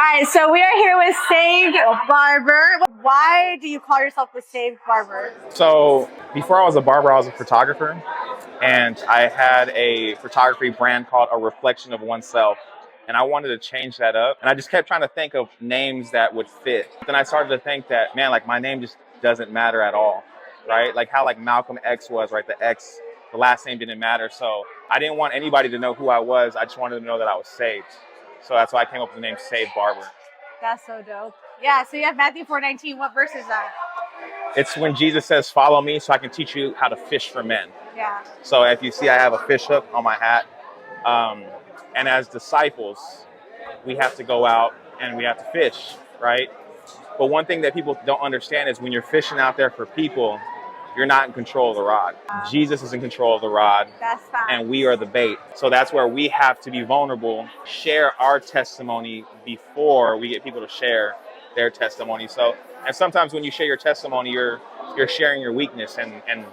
right, so we are here with Saved Barber. Why do you call yourself the Saved Barber? So before I was a barber, I was a photographer, and I had a photography brand called A Reflection of Oneself. And I wanted to change that up. And I just kept trying to think of names that would fit. Then I started to think that, man, like my name just doesn't matter at all, right? Like how like Malcolm X was, right? The X, the last name didn't matter. So I didn't want anybody to know who I was. I just wanted to know that I was saved. So that's why I came up with the name Saved Barber. That's so dope. Yeah, so you have Matthew 4:19. What verse is that? It's when Jesus says, follow me so I can teach you how to fish for men. Yeah. So if you see, I have a fish hook on my hat. And as disciples, we have to go out and we have to fish, right? But one thing that people don't understand is when you're fishing out there for people, you're not in control of the rod. Jesus is in control of the rod. That's fine. And we are the bait. So that's where we have to be vulnerable, share our testimony before we get people to share their testimony. So, and sometimes when you share your testimony, you're sharing your weakness, and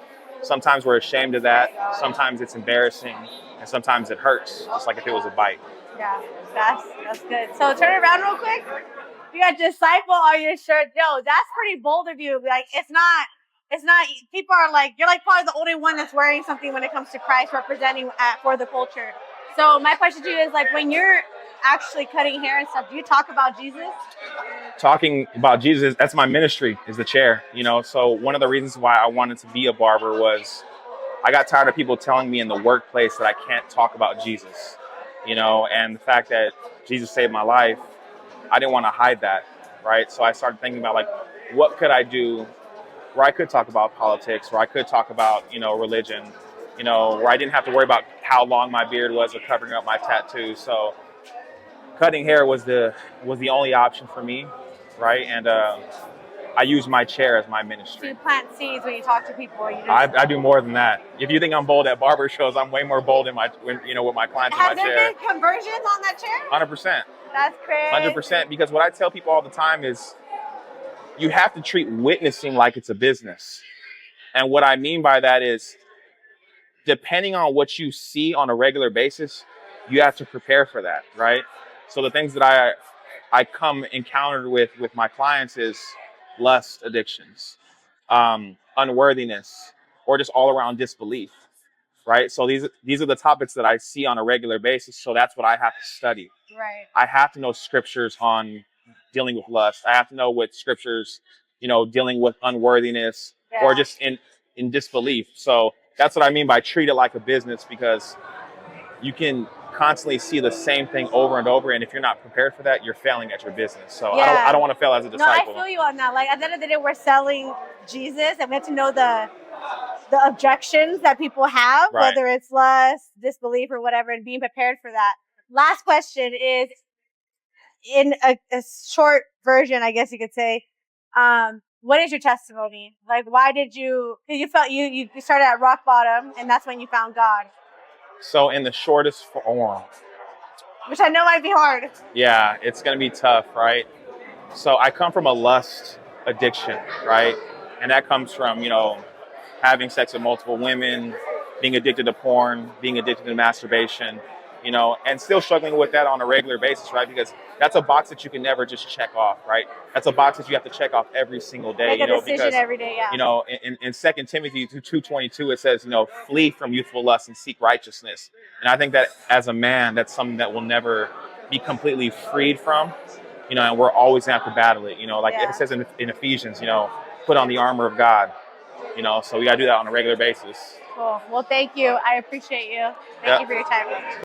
sometimes we're ashamed of that. Sometimes it's embarrassing, and sometimes it hurts, just like if it was a bite. Yeah, that's good. So turn it around real quick. You got disciple on your shirt. Yo, that's pretty bold of you. Like it's not, people are like, you're like probably the only one that's wearing something when it comes to Christ representing for the culture. So my question to you is like, when you're actually cutting hair and stuff, do you talk about Jesus? Talking about Jesus, that's my ministry, is the chair, you know. So one of the reasons why I wanted to be a barber was I got tired of people telling me in the workplace that I can't talk about Jesus, you know, and the fact that Jesus saved my life, I didn't want to hide that, right? So I started thinking about like, what could I do where I could talk about politics, where I could talk about, you know, religion, you know, where I didn't have to worry about how long my beard was or covering up my tattoos. So cutting hair was the only option for me, right? And I use my chair as my ministry. Do you plant seeds when you talk to people? Or you just... I do more than that. If you think I'm bold at barber shows, I'm way more bold with my clients in my chair. Has there been conversions on that chair? 100%. That's crazy. 100%. Because what I tell people all the time is you have to treat witnessing like it's a business. And what I mean by that is depending on what you see on a regular basis, you have to prepare for that, right? So the things that I come encountered with my clients is lust addictions, unworthiness, or just all around disbelief, right? So these are the topics that I see on a regular basis. So that's what I have to study. Right. I have to know scriptures on dealing with lust. I have to know what scriptures, you know, dealing with unworthiness or just in disbelief. So that's what I mean by treat it like a business, because you can constantly see the same thing over and over, and if you're not prepared for that, you're failing at your business. So I don't want to fail as a disciple. No, I feel you on that. Like at the end of the day, we're selling Jesus, and we have to know the objections that people have, right, whether it's lust, disbelief, or whatever, and being prepared for that. Last question is, in a short version, I guess you could say, what is your testimony? Like, why did you felt you started at rock bottom, and that's when you found God? So in the shortest form, which I know might be hard. Yeah, it's going to be tough, right? So I come from a lust addiction, right? And that comes from, you know, having sex with multiple women, being addicted to porn, being addicted to masturbation, you know, and still struggling with that on a regular basis, right? Because that's a box that you can never just check off, right? That's a box that you have to check off every single day. Make a decision every day, yeah. You know, in 2 Timothy 2:22, it says, you know, flee from youthful lust and seek righteousness. And I think that as a man, that's something that will never be completely freed from, you know, and we're always going to have to battle it, you know, like it says in Ephesians, you know, put on the armor of God, you know, so we got to do that on a regular basis. Cool. Well, thank you. I appreciate you. Thank you for your time.